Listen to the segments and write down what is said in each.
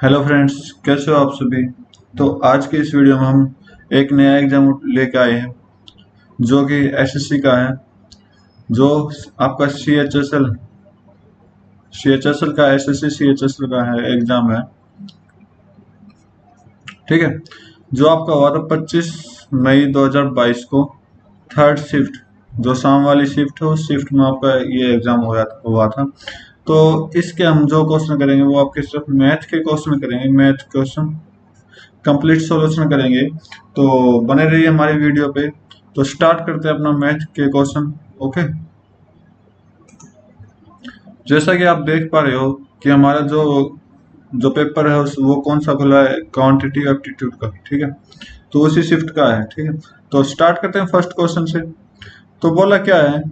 Hello friends, कैसे हो आप सभी। तो आज के इस वीडियो में हम एक नया एग्जाम लेके आए हैं जो कि एसएससी का है, जो आपका सी एच एस एल का एसएससी CHSL का है एग्जाम है। ठीक है, जो आपका हुआ था 25 मई 2022 को। थर्ड शिफ्ट, जो शाम वाली शिफ्ट है, उस शिफ्ट में आपका ये एग्जाम हुआ था। तो इसके हम जो क्वेश्चन करेंगे वो आपके सिर्फ मैथ के क्वेश्चन करेंगे, मैथ क्वेश्चन कंप्लीट सॉल्यूशन करेंगे। तो बने रहिए हमारी वीडियो पे। तो स्टार्ट करते हैं अपना मैथ के क्वेश्चन। ओके, जैसा कि आप देख पा रहे हो कि हमारा जो जो पेपर है वो कौन सा खुला है, क्वांटिटी एप्टीट्यूड का। ठीक है, तो उसी शिफ्ट का है। ठीक है, तो स्टार्ट करते हैं फर्स्ट क्वेश्चन से। तो बोला क्या है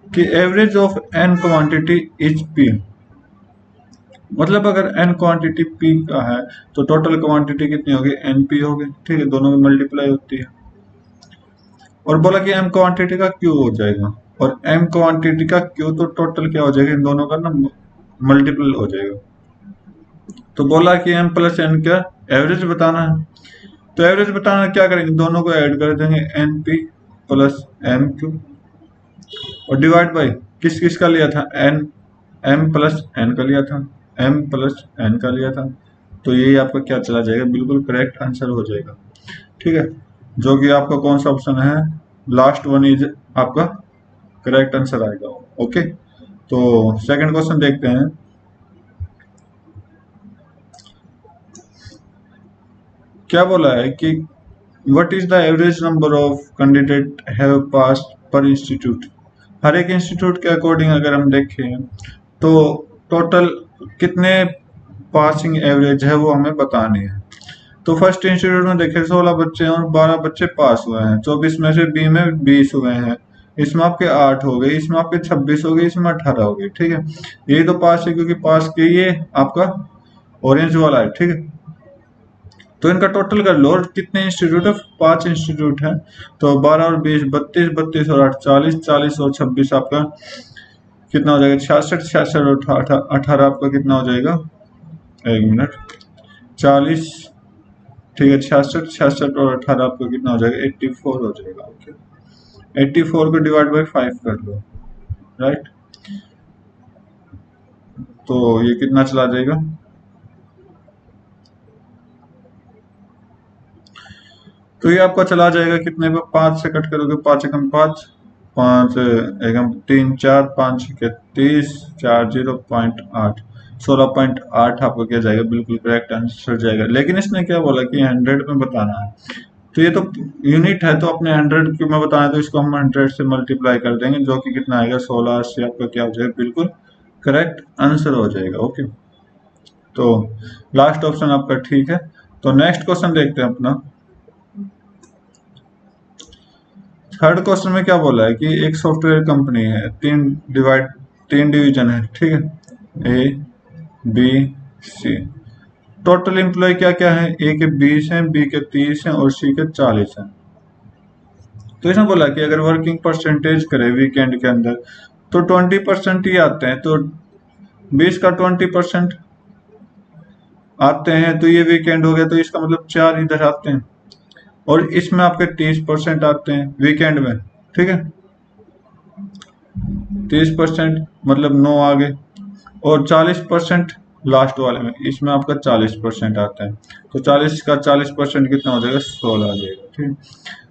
कि average of an quantity is P. मतलब अगर n क्वांटिटी p का है तो टोटल क्वांटिटी कितनी होगी, np होगी। ठीक है, दोनों में मल्टीप्लाई होती है। और बोला कि m क्वांटिटी का q हो जाएगा, और m क्वांटिटी का q तो टोटल क्या हो जाएगा, इन दोनों का ना मल्टीपल हो जाएगा। तो बोला कि m प्लस n का एवरेज बताना है। तो एवरेज बताना क्या करेंगे, दोनों को ऐड कर देंगे, np प्लस mq, और डिवाइड बाई किस किस का लिया था, n m प्लस n का लिया था, m प्लस n का लिया था। तो यही आपका क्या चला जाएगा, बिल्कुल करेक्ट आंसर हो जाएगा। ठीक है, जो कि आपका कौन सा ऑप्शन है, लास्ट वन इज आपका करेक्ट आंसर आएगा। ओके, तो सेकंड क्वेश्चन देखते हैं। क्या बोला है कि what is the average number of candidate have passed पर इंस्टीट्यूट। हर एक इंस्टीट्यूट के अकॉर्डिंग अगर हम देखें तो टोटल कितने पासिंग एवरेज है वो हमें बतानी है। तो फर्स्ट इंस्टीट्यूट में देखे 16 बच्चे हैं और 12 बच्चे पास हुए हैं। 24 में से बी में 20 हुए हैं, इसमें आपके 8 हो गए, इसमें आपके 26 हो गए, इसमें 18 हो गए। ठीक है, यही तो पास है, क्योंकि पास के ये आपका ऑरेंज वाला है। ठीक है, तो इनका टोटल कर लो, और कितने इंस्टीट्यूट है, 5 इंस्टीट्यूट है। तो 12 और 20 32, 32 और 8 40, 40 और 26 आपका कितना हो जाएगा, 66, 66 और 18 आपका कितना हो जाएगा, एक मिनट, 40। ठीक है, 66, 66 और 18 आपका कितना हो जाएगा, 84 हो जाएगा। ओके, 84 को डिवाइड बाई 5 कर लो, राइट। तो ये कितना चला जाएगा, तो ये आपका चला जाएगा कितने पे, 5 से कट करोगे, 5 एकम 5, 5 एकम 3 4, 5 के 30, 4 0.8, 16.8 आपको क्या जाएगा, बिल्कुल करेक्ट आंसर जाएगा। लेकिन इसने क्या बोला कि 100 में बताना है। तो ये तो यूनिट है, तो अपने 100 क्यों में बताना है, तो इसको हम 100 से मल्टीप्लाई कर देंगे, जो कि कितना आएगा, 16 से आपका क्या हो जाएगा, बिल्कुल करेक्ट आंसर हो जाएगा। ओके, तो लास्ट ऑप्शन आपका ठीक है। तो नेक्स्ट क्वेश्चन देखते हैं अपना। थर्ड क्वेश्चन में क्या बोला है कि एक सॉफ्टवेयर कंपनी है, तीन डिवीजन है। ठीक है, A B C. Total employ क्या क्या है, ए के 20 हैं, बी के 30 हैं और सी के 40 हैं। तो इसने बोला कि अगर वर्किंग परसेंटेज करें वीकेंड के अंदर तो 20% ही आते हैं। तो 20 का 20% आते हैं, तो ये वीकेंड हो गया, तो इसका मतलब 4 इधर आते हैं, और इसमें आपके 30% आते हैं वीकेंड में। ठीक है, 30% मतलब 9 आ गए, और 40% लास्ट वाले में, इसमें आपका 40% आता है। तो 40 का 40% कितना हो जाएगा, 16 आ जाएगा। ठीक,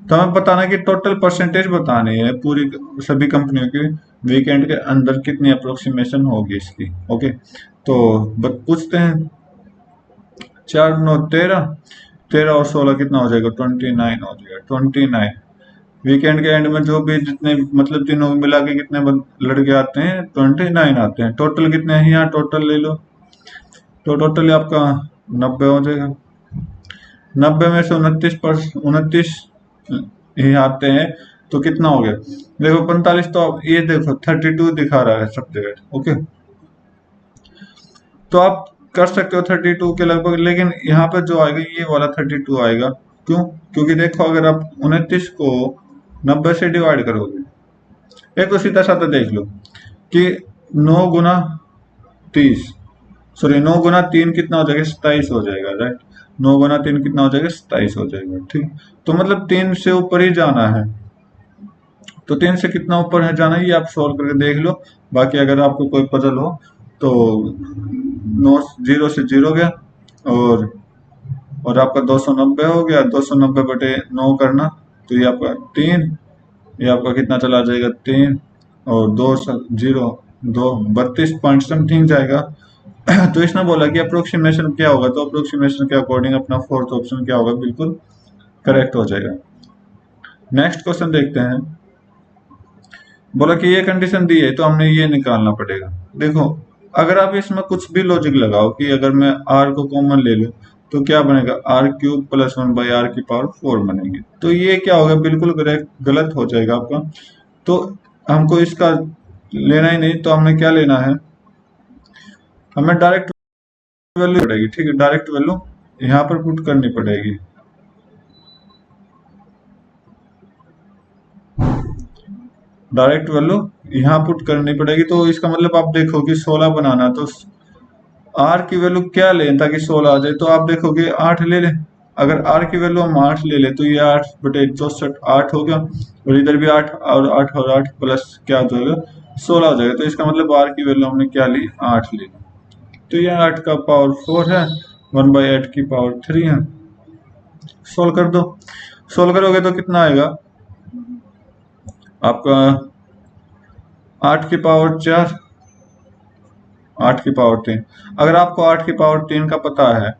तो हमें बताना कि टोटल परसेंटेज बतानी है पूरी सभी कंपनियों की, वीकेंड के अंदर कितनी अप्रोक्सीमेशन होगी इसकी। ओके, तो पूछते हैं। 4 9 13, 13 और 16 कितना हो जाएगा, 29 हो जाएगा। 29 वीकेंड के एंड में जो भी जितने मतलब तीनों मिला के कितने लड़के आते हैं, 29 आते हैं। टोटल कितने हैं यहाँ, टोटल ले लो, तो टोटल आपका 90 हो जाएगा। 90 में से 29 ही आते हैं, तो कितना हो गया, देखो 45। तो आप ये देखो 32 दिखा रहा है सब जगह। ओके, तो आप कर सकते हो 32 के लगभग, लेकिन यहाँ पे जो आएगा ये वाला 32 आएगा। क्यों, क्योंकि देखो अगर आप 29 को 90 से डिवाइड करोगे, एक तो सीधा साधा देख लो कि 9 गुना 30, सॉरी 9 गुना 3 कितना हो जाएगा, 27 हो जाएगा, राइट। 9 गुना 3 कितना हो जाएगा, 27 हो जाएगा, ठीक। तो मतलब 3 से ऊपर ही जाना है, तो 3 से कितना ऊपर है जाना है ये आप सोल्व करके देख लो। बाकी अगर आपको कोई पजल हो तो 0 गया, और आपका 290 हो गया, 290/9 करना, तो ये आपका 3, ये आपका कितना चला जाएगा 3, और 32 समथिंग जाएगा। तो इसने बोला कि अप्रोक्सीमेशन क्या होगा, तो अप्रोक्सीमेशन के अकॉर्डिंग अपना फोर्थ ऑप्शन क्या होगा, बिल्कुल करेक्ट हो जाएगा। नेक्स्ट क्वेश्चन देखते हैं। बोला कि ये कंडीशन दी है तो हमने ये निकालना पड़ेगा। देखो अगर आप इसमें कुछ भी लॉजिक लगाओ कि अगर मैं r को कॉमन ले लूं तो क्या बनेगा, r³ + 1/r⁴ बनेगी। तो ये क्या होगा, बिल्कुल गलत हो जाएगा आपका। तो हमको इसका लेना ही नहीं, तो हमने क्या लेना है, हमें डायरेक्ट वैल्यू पड़ेगी, ठीक है। डायरेक्ट वैल्यू यहाँ पर पुट करनी पड़ेगी। डायरेक्ट वैल्यू यहाँ पुट करनी पड़ेगी। तो इसका मतलब आप देखो कि 16 बनाना, तो r की वैल्यू क्या लें ताकि 16 आ जाए, तो आप देखोगे 8 ले लें। अगर r की वैल्यू हम 8 ले लें तो ये 8/64 8 हो गया, और इधर भी 8 और 8 और 8 प्लस क्या हो जाएगा, 16 हो जाएगा। तो इसका मतलब r की वैल्यू हमने क्या ली, 8 ली। तो ये 8 का पावर 4 है, 1/8 की पावर 3 है। सोल्व कर दो, सोल्व करोगे तो कितना आएगा आपका, 8 की पावर 4, 8 की पावर 3। अगर आपको 8 की पावर 3 का पता है,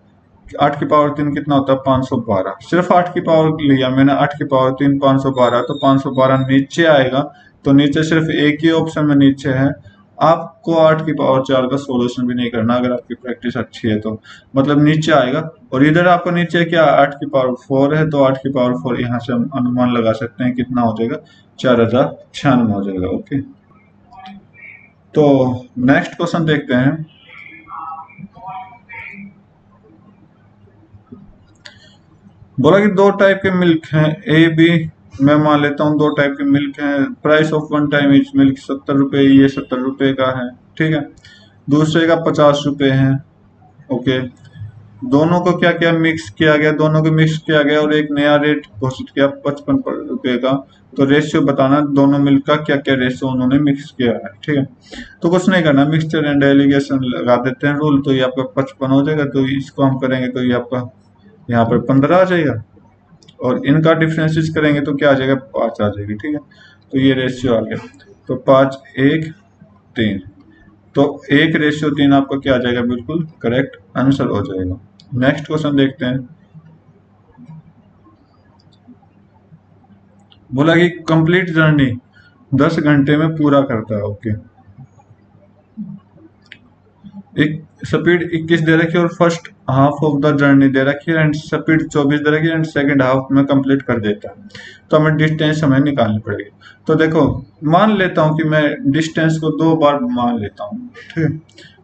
8 की पावर 3 कितना होता है, 512। सिर्फ 8 की पावर लिया मैंने, 8 की पावर 3 512, तो 512 नीचे आएगा। तो नीचे सिर्फ एक ही ऑप्शन में नीचे है। आपको 8 की पावर 4 का सोल्यूशन भी नहीं करना अगर आपकी प्रैक्टिस अच्छी है तो, मतलब नीचे आएगा। और इधर आपको नीचे क्या, 8 की पावर 4 है, तो 8 की पावर 4 यहाँ से हम अनुमान लगा सकते हैं कितना हो जाएगा, 4096 हो जाएगा। ओके, तो नेक्स्ट क्वेश्चन देखते हैं। बोला कि 2 टाइप के मिल्क हैं, ए बी। मैं मान लेता हूँ 2 टाइप के मिल्क हैं। Price of 1 time etch milk 70 रुपये, ये 70 रुपये का है, ठीक है। दूसरे का 50 रुपये है। ओके, दोनों को क्या क्या मिक्स किया गया, दोनों को मिक्स किया गया और एक नया रेट घोषित किया 55 रुपये का। तो रेशियो बताना दोनों मिल्क का क्या क्या रेशियो उन्होंने मिक्स किया है, ठीक है। तो कुछ नहीं करना, मिक्सचर एंड एलिगेशन लगा देते हैं रूल, तो ये आपका 55 हो जाएगा। तो इसको हम करेंगे तो ये आपका यहाँ पर 15 आ जाएगा, और इनका डिफरेंसेस करेंगे तो क्या आ जाएगा, 5 आ जाएगी, ठीक है। तो ये रेशियो आ गया, तो 5 1 3, तो 1:3 आपका क्या आ जाएगा, बिल्कुल करेक्ट आंसर हो जाएगा। नेक्स्ट क्वेश्चन देखते हैं। बोला कि कंप्लीट जर्नी 10 घंटे में पूरा करता है। ओके, एक स्पीड 21 दे रखी है और first half of the journey दे रखी है, एंड स्पीड 24 दे रखी है, एंड सेकंड हाफ में कंप्लीट कर देता है। तो हमें डिस्टेंस हमें निकालनी पड़ेगी। तो देखो मान लेता हूं कि मैं डिस्टेंस को 2 बार मान लेता हूं, ठीक है।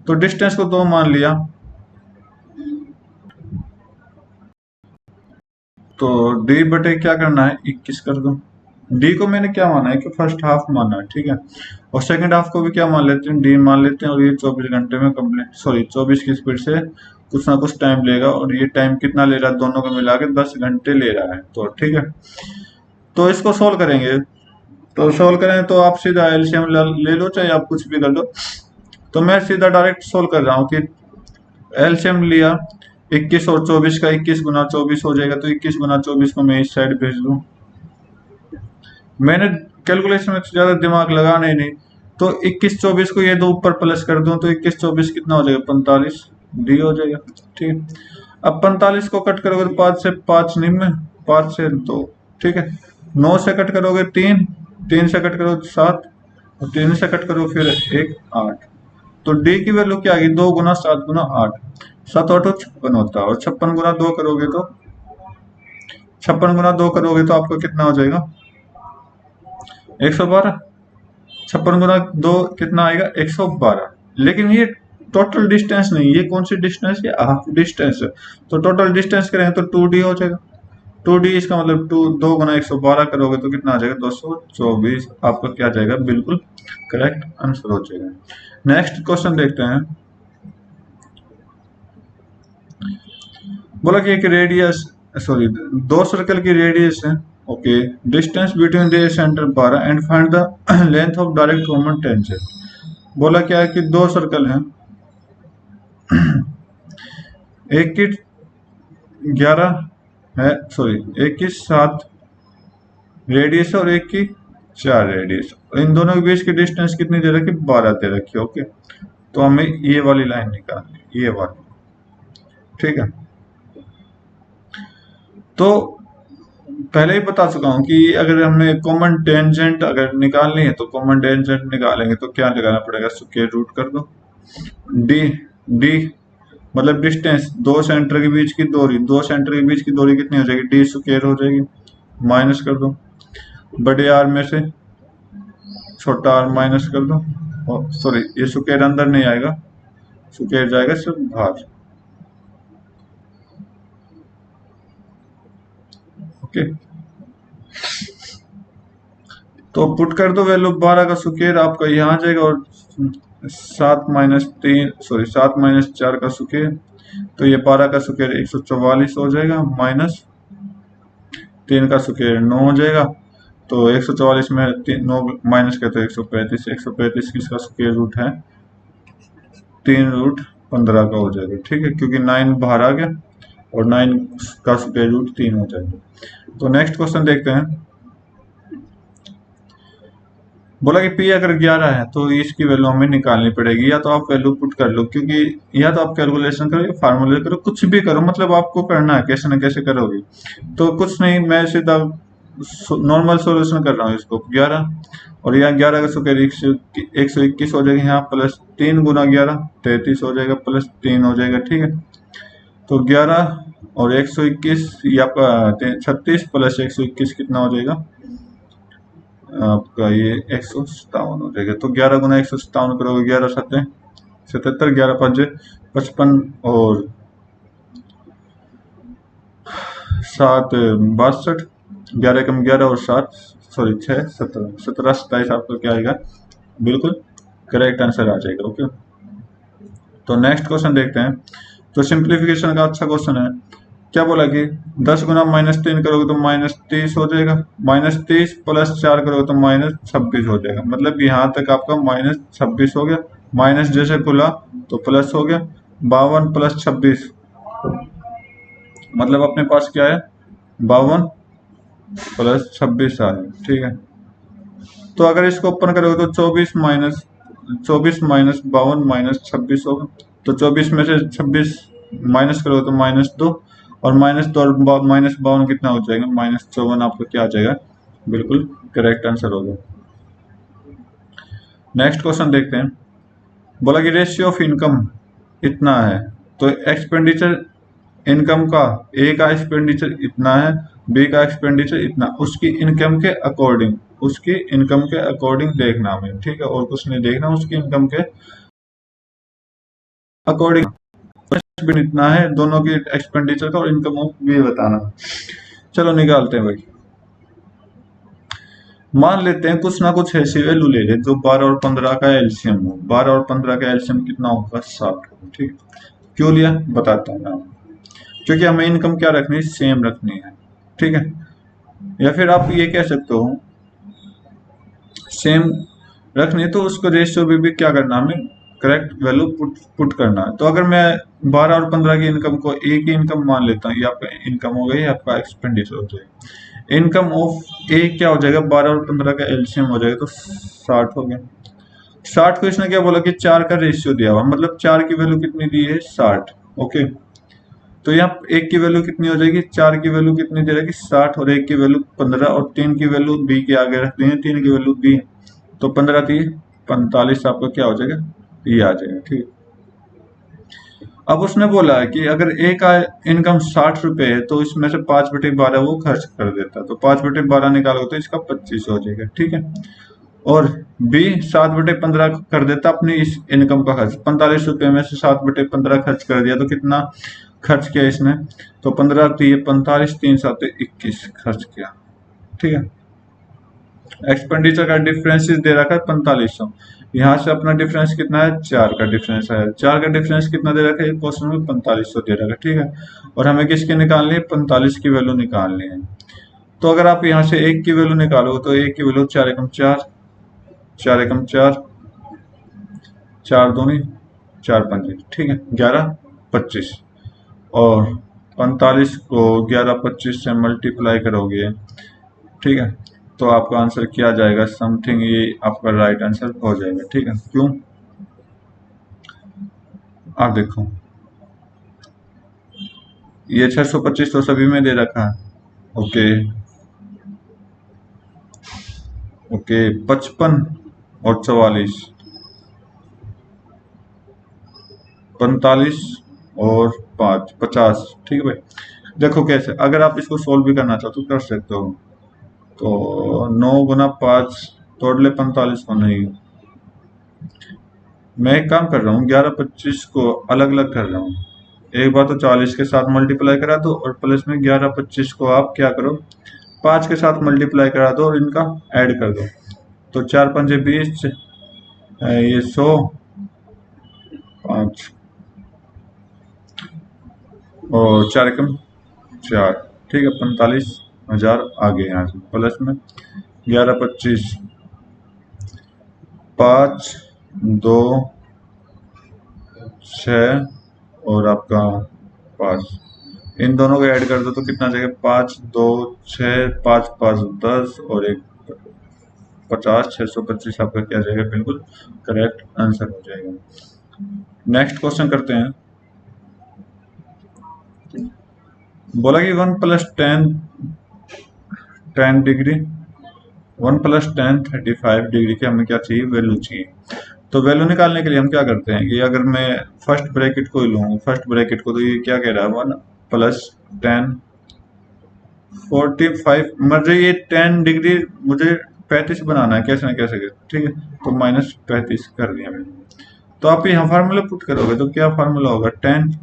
तो डिस्टेंस को 2 मान लिया, तो डी बटे क्या करना है, 21 कर दो। डी को मैंने क्या माना है कि फर्स्ट हाफ माना है, ठीक है। और सेकंड हाफ को भी क्या मान लेते हैं, डी मान लेते हैं। और ये 24 घंटे में कंप्लीट, सॉरी 24 की स्पीड से कुछ ना कुछ टाइम लेगा, और ये टाइम कितना ले रहा है, दोनों को मिला के 10 घंटे ले रहा है, तो ठीक है। तो इसको सोल्व करेंगे, तो सोल्व करें तो आप सीधा एलसीएम ले लो, चाहे आप कुछ भी कर लो। तो मैं सीधा डायरेक्ट सोल्व कर रहा हूँ कि एलसीएम लिया 21 और 24 का, 21 गुना 24 हो जाएगा। तो 21 गुना 24 को मैं इस साइड भेज दूं। मैंने कैलकुलेशन में ज्यादा दिमाग लगाना ही नहीं, तो 21 24 को ये दो ऊपर प्लस कर दूं, तो 21 24 कितना हो जाएगा, 45 डी हो जाएगा, ठीक। अब 45 को कट करोगे तो 5 से 5 निम्न, 5 से 2, ठीक है। 9 से कट करोगे 3, 3 से कट करो 7, और 3 से कट करो फिर 1 8। तो डी की वैल्यू क्या आ गई, 2 गुना 7 गुना 8, 7 8 56 होता है। और 56 गुना 2 करोगे तो 56 गुना 2 करोगे तो आपको कितना हो जाएगा, 112। 56 गुना 2 कितना आएगा, 112। लेकिन ये टोटल डिस्टेंस नहीं, ये कौन सी डिस्टेंस है, हाफ डिस्टेंस है। तो टोटल डिस्टेंस करेंगे तो 2d हो जाएगा। 2d इसका मतलब 2 गुना 112 करोगे तो कितना आ जाएगा, 224। आपका क्या जाएगा, बिल्कुल करेक्ट आंसर हो जाएगा। नेक्स्ट क्वेश्चन देखते हैं। बोला कि एक रेडियस, सॉरी, दो सर्कल की रेडियस है। Okay, distance between the centre 12 and find the length of direct common tangent. बोला क्या है कि दो सर्कल हैं, एक की 11 है, सॉरी, एक की 7 रेडियस है और एक की 4 रेडियस। इन दोनों के बीच की डिस्टेंस कितनी दे रखी? 12 दे रखी है। ओके, तो हमें ये वाली लाइन निकालनी, ये वाली, ठीक है। तो पहले ही बता चुका हूं कि अगर हमें कॉमन टेंजेंट अगर निकालनी है तो कॉमन टेंजेंट निकालेंगे तो क्या लगाना पड़ेगा? स्क्वायर रूट कर दो। डी, डी मतलब डिस्टेंस, दो सेंटर के बीच की दूरी, दो सेंटर के बीच की दूरी कितनी हो जाएगी? डी स्क्वायर हो जाएगी। माइनस कर दो, बड़े आर में से छोटा आर माइनस कर दो। और सॉरी, ये स्क्वायर अंदर नहीं आएगा, स्क्वायर जाएगा सिर्फ बाहर। ओके, तो पुट कर दो वैल्यू 12 का स्क्वायर आपका यहाँ आ जाएगा, और 7 - 3, सॉरी, 7 - 4 का स्क्वायर, तो ये 12 का स्क्वायर 144 हो जाएगा, माइनस 3 का स्क्वायर 9 हो जाएगा। तो 144 में 9 माइनस करते 135, 135 किसका स्क्वायर रूट है? 3√15 का हो जाएगा, ठीक है, क्योंकि 9 बाहर आ गया और 9 का स्क्वायर रूट 3 हो जाएगा। तो नेक्स्ट क्वेश्चन देखते हैं। बोला कि P अगर 11 है तो इसकी वैल्यू हमें निकालनी पड़ेगी। या तो आप वैल्यू पुट कर लो, क्योंकि या तो आप कैलकुलेशन करो या फार्मूले करो, कुछ भी करो, मतलब आपको करना है, कैसे ना कैसे करोगे। तो कुछ नहीं, मैं सीधा नॉर्मल सॉल्यूशन कर रहा हूँ इसको। 11 और यहाँ 11 का स्क्वायर 121 हो जाएगा, यहाँ प्लस 3 गुना 11 33 हो जाएगा, प्लस 3 हो जाएगा, ठीक है। तो 11 और 121, ये आपका 36 प्लस 121 कितना हो जाएगा आपका? ये 157 हो जाएगा। तो 11 गुना 157 करोगे, 11 7 77, 11 5 55 और 7 62, 11 कम 11 और 7, सॉरी 6 17 17 27 आपका क्या आएगा? बिल्कुल करेक्ट आंसर आ जाएगा। ओके, तो नेक्स्ट क्वेश्चन देखते हैं। तो सिंप्लीफिकेशन का अच्छा क्वेश्चन है। क्या बोला कि 10 गुना -3 करोगे तो -30 हो जाएगा, -30 प्लस 4 करोगे तो -26 हो जाएगा। मतलब यहाँ तक आपका -26 हो गया, माइनस जैसे खुला तो प्लस हो गया। 52 प्लस 26 मतलब अपने पास क्या है? 52 प्लस 26 आ है, ठीक है। तो अगर इसको ओपन करोगे तो 24 माइनस 52 -26 होगा। तो 24 में से 26 माइनस करोगे तो -2, और -2 और -52 कितना हो जाएगा? -54 आपका क्या आ जाएगा? बिल्कुल करेक्ट आंसर होगा। नेक्स्ट क्वेश्चन देखते हैं। बोला कि रेशियो ऑफ इनकम इतना है, तो एक्सपेंडिचर इनकम का, ए का एक्सपेंडिचर इतना है, बी का एक्सपेंडिचर इतना, उसकी इनकम के अकॉर्डिंग, उसकी इनकम के अकॉर्डिंग देखना हमें, ठीक है, और कुछ नहीं देखना, उसकी इनकम के अकॉर्डिंग इतना है, दोनों की एक्सपेंडिचर का और इनकम ऑफ भी बताना। चलो निकालते हैं भाई। मान लेते हैं कुछ ना कुछ ऐसी वैल्यू ले ले जो 12 और 15 का एलसीएम हो। 12 और 15 का एलसीएम कितना होगा? 60 होगा, ठीक। क्यों लिया बताता हूँ मैं आपको। क्योंकि हमें इनकम क्या रखनी है? सेम रखनी है, ठीक है। या फिर आप ये कह सकते हो सेम रखनी है तो उसको रेशियो भी क्या करना, हमें करेक्ट वैल्यू पुट करना है। तो अगर मैं 12 और 15 की इनकम को एक ही इनकम मान लेता हूँ, ये आपका इनकम हो गई, आपका एक्सपेंडिचर हो जाएगा। इनकम ऑफ ए क्या हो जाएगा? 12 और 15 का एलसीएम हो जाएगा, तो 60 हो गया। 60 को इसने क्या बोला कि 4 का रेशियो दिया हुआ, मतलब 4 की वैल्यू कितनी दी है? 60। ओके, तो यहाँ एक की वैल्यू कितनी हो जाएगी? 4 की वैल्यू कितनी दे रही है? 60, और एक की वैल्यू 15, और 3 की वैल्यू बी के आगे रख दी है, 3 की वैल्यू बी, तो 15 3 45 आपका क्या हो जाएगा? ये आ जाएगा, ठीक। अब उसने बोला है कि अगर ए का इनकम 60 रुपए है तो इसमें से 5/12 वो खर्च कर देता है, तो 5/12 निकालोगे तो इसका 25 हो जाएगा, ठीक है। और बी 7/15 कर देता अपनी इस इनकम का खर्च, 45 रुपए में से 7/15 खर्च कर दिया, तो कितना खर्च किया इसने? तो 15 45, 3 7 21 खर्च किया, ठीक है। एक्सपेंडिचर का डिफरेंस दे रखा है 4500। यहाँ से अपना डिफरेंस कितना है, 4 का डिफरेंस है। 4 का डिफरेंस कितना दे रखा है क्वेश्चन में, 4500 दे रखा है, ठीक है। और हमें किसकी निकालनी है, 45 की वैल्यू निकालनी है। तो अगर आप यहाँ से 1 की वैल्यू निकालो तो 1 की वैल्यू 4 एकम 4, 4 एकम 4, 4 दूनी 4 पंजे, ठीक है, 11 25। और 45 को 11 25 से मल्टीप्लाई करोगे, ठीक है, तो आपका आंसर क्या जाएगा, समथिंग ये आपका राइट आंसर हो जाएगा, ठीक है। क्यों, आप देखो ये 625 तो सभी में दे रखा है, ओके ओके। 55 और 44, 45 और 5 50, ठीक है भाई। देखो कैसे, अगर आप इसको सोल्व भी करना चाहो तो कर सकते हो। तो 9 गुना 5 तोड़ ले 45 को, नहीं, मैं एक काम कर रहा हूँ, 11 25 को अलग अलग कर रहा हूँ। एक बार तो 40 के साथ मल्टीप्लाई करा दो और प्लस में 11 25 को आप क्या करो, 5 के साथ मल्टीप्लाई करा दो और इनका ऐड कर दो। तो 4 पंजे 20, ये 100, 5 और 4 एकम 4, ठीक है, 45,000 आ गए यहाँ से। प्लस में 11 25, 5 2 6 और आपका 5, इन दोनों को ऐड कर दो तो कितना जाएगा, 5 2 6 5 5 10 और 1 50, 625 आपका क्या जाएगा, बिल्कुल करेक्ट आंसर हो जाएगा। नेक्स्ट क्वेश्चन करते हैं। बोला कि 1 प्लस 10 डिग्री, 1 प्लस 10 35 डिग्री की हमें क्या चाहिए, वैल्यू चाहिए। तो वैल्यू निकालने के लिए हम क्या करते हैं कि अगर मैं फर्स्ट ब्रैकेट को ही लूँ, फर्स्ट ब्रैकेट को, तो ये क्या कह रहा है, 1 प्लस 10 45, मुझे ये 10 डिग्री मुझे 35 बनाना है कैसे ना कैसे, ठीक है, तो माइनस 35 कर दिया मैंने। तो आप यहाँ फार्मूला पुट करोगे तो क्या फार्मूला होगा, 10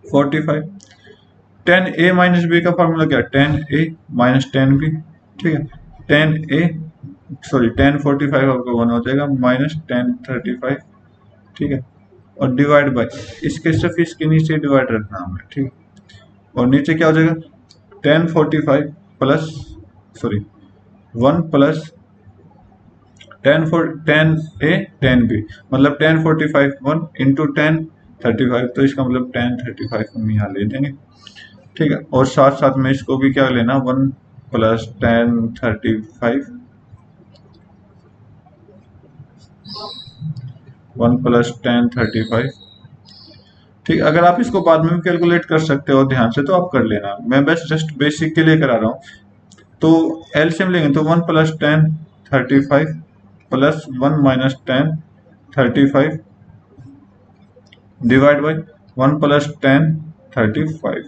45, 10a माइनस बी का फार्मूला क्या है, 10a माइनस 10b, ठीक है। 10a सॉरी 1045 आपका 1 हो जाएगा माइनस 1035, ठीक है, और डिवाइड बाय, इसके सिर्फ इसके नीचे डिवाइड रखना हमें, ठीक है। और नीचे क्या हो जाएगा, 1045 plus sorry 1 plus 10a 10b, मतलब 1045 1 इंटू 1035, तो इसका मतलब 1035 हम यहाँ ले देंगे, ठीक है। और साथ साथ में इसको भी क्या लेना, 1 प्लस 1035, 1 प्लस 1035, ठीक। अगर आप इसको बाद में भी कैलकुलेट कर सकते हो ध्यान से तो आप कर लेना, मैं बस जस्ट बेसिक के लिए करा रहा हूँ। तो एलसीएम लेंगे तो 1 plus 1035 plus 1 minus 1035 divide by 1 plus 1035,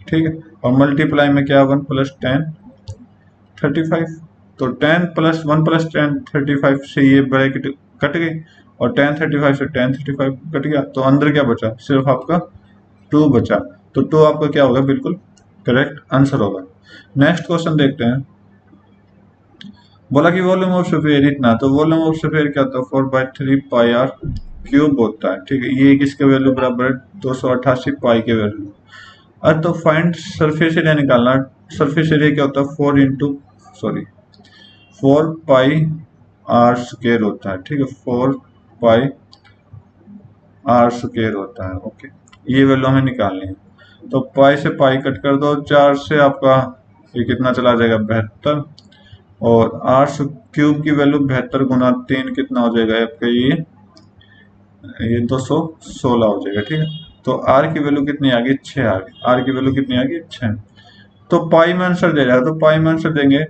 ठीक है। और मल्टीप्लाई में क्या, 1 प्लस 1035, तो 10 प्लस 1 प्लस 1035 से ये ब्रैकेट कट गई और 1035 से 1035 कट गया, तो अंदर क्या बचा, सिर्फ आपका 2 बचा। तो 2 आपका क्या होगा, बिल्कुल करेक्ट आंसर होगा। नेक्स्ट क्वेश्चन देखते हैं। बोला कि वॉल्यूम ऑफ स्फीयर इतना, तो वॉल्यूम ऑफ स्फीयर क्या होता है, 4/3 पाई आर क्यूब होता है, ठीक है। ये किसके वैल्यू बराबर है, 288 पाई के वैल्यू। अब तो फाइंड सरफेस एरिया निकालना, सरफेस एरिया क्या होता है, 4 पाई आर स्क्वायर होता है, ठीक है, 4 पाई आर स्क्वायर होता है, ओके। ये वैल्यू हमें निकालनी है, तो पाई से पाई कट कर दो, 4 से आपका ये कितना चला जाएगा, 72, और आर क्यूब की वैल्यू 72 गुना 3 कितना हो जाएगा आपका, ये 216 हो जाएगा, ठीक है। तो आर की वैल्यू कितनी आ गई, 6 आ गई, आर की वैल्यू कितनी आ गई, 6। तो पाई में आंसर दे रहा है, तो पाई में आंसर देंगे।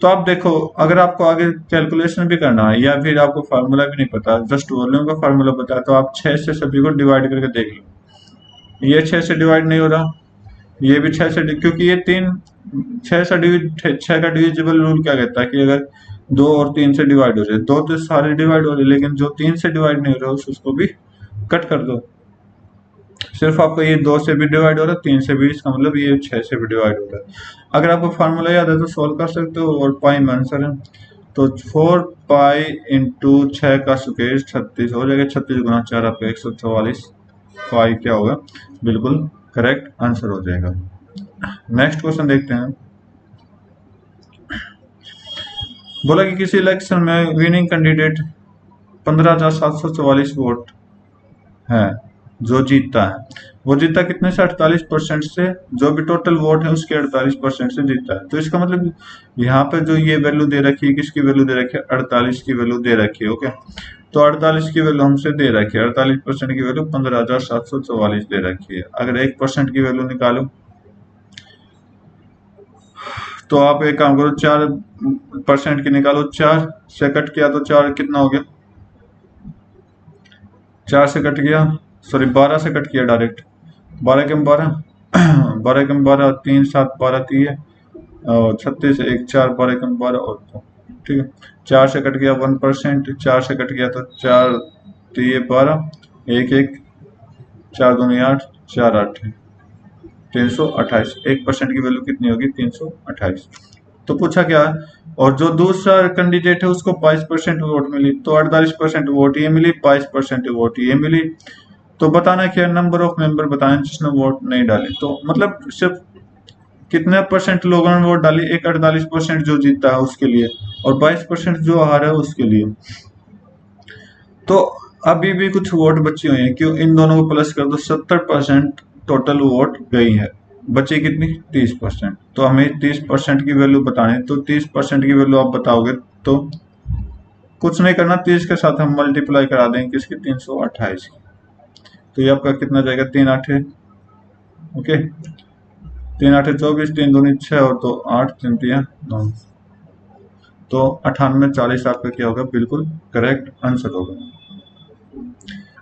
तो आप देखो, अगर आपको आगे कैलकुलेशन भी करना है या फिर आपको फार्मूला भी नहीं पता, जस्ट वॉल्यूम का फार्मूला पता है, तो आप 6 से सभी को डिवाइड करके देख लो। ये 6 से डिवाइड नहीं हो रहा, ये भी 6 से, क्योंकि ये 6 का डिविजिबल रूल क्या कहता है कि अगर 2 और 3 से डिवाइड हो जाए, 2 तो सारे डिवाइड हो रहे, लेकिन जो 3 से डिवाइड नहीं हो रहा उसको भी कट कर दो। सिर्फ आपको ये 2 से भी डिवाइड हो रहा है, 3 से भी, इसका मतलब ये 6 से भी डिवाइड हो रहा है। अगर आपको फार्मूला याद है तो सॉल्व कर सकते हो, और पाई में आंसर है। तो 4 पाई इंटू 6 का स्क्वायर 36 हो जाएगा। 36 गुना 4 आपका 144 पाई क्या होगा, बिल्कुल करेक्ट आंसर हो जाएगा। नेक्स्ट क्वेश्चन देखते हैं। बोला कि किसी इलेक्शन में विनिंग कैंडिडेट 15,744 वोट है जो जीतता है, वो जीतता कितने से, 48% से। जो भी टोटल वोट है उसके 48% से जीतता है। तो इसका मतलब यहाँ पे जो ये वैल्यू दे रखी है, किसकी वैल्यू दे रखी है, 48 की वैल्यू दे रखी है। ओके, तो 48 की वैल्यू हमसे दे रखी है, 48% की वैल्यू 15,744 दे रखी है। अगर 1% की वैल्यू निकालो तो आप एक काम करो, 4% की निकालो, 4 से कट किया तो 4 कितना हो गया, 4 से कट गया, सॉरी 12 से कट किया डायरेक्ट, 12 के 12 12 के 12 3 7 12 3 और 36 1 4 12 के 12 और 2, ठीक है। 4 से कट गया 1%, 4 से कट गया तो 4 3 12 1 1 4 2 8 4 8 328। 1% की वैल्यू कितनी होगी, 328। तो पूछा क्या है, और जो दूसरा कैंडिडेट है उसको 22% वोट मिली, तो 48% वोट ये मिली, 22% वोट ये मिली। तो बताना क्या, नंबर ऑफ मेंबर बताना जिसने वोट नहीं डाली। तो मतलब सिर्फ कितने परसेंट लोगों ने वोट डाली, एक 48% जो जीता है उसके लिए, और 22% जो हारा है उसके लिए। तो अभी भी कुछ वोट बची हुई है, क्यों, इन दोनों को प्लस कर दो, 70% टोटल वोट गई है, बची कितनी, 30%। तो हमें 30% की वैल्यू बतानी है, तो 30% की वैल्यू आप बताओगे तो कुछ नहीं करना, 30 के साथ हम मल्टीप्लाई करा देंगे किसकी, 328 की। तो ये आपका कितना जाएगा, 3 8, ओके, 3 8 24, 3 दूनी 6 और 2 8, 3 3 9, तो 98 40 आपका क्या होगा, बिल्कुल करेक्ट आंसर होगा।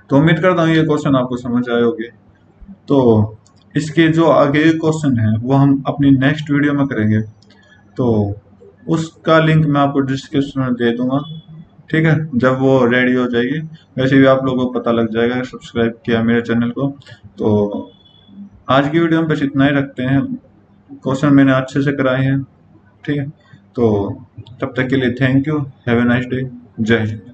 तो उम्मीद करता हूँ ये क्वेश्चन आपको समझ आए होंगे। तो इसके जो आगे क्वेश्चन है वो हम अपनी नेक्स्ट वीडियो में करेंगे, तो उसका लिंक मैं आपको डिस्क्रिप्शन में दे दूंगा, ठीक है, जब वो रेडी हो जाएगी। वैसे भी आप लोगों को पता लग जाएगा, सब्सक्राइब किया मेरे चैनल को। तो आज की वीडियो में बस इतना ही रखते हैं, क्वेश्चन मैंने अच्छे से कराए हैं, ठीक है। तो तब तक के लिए thank you, have a nice day, जय हिंद।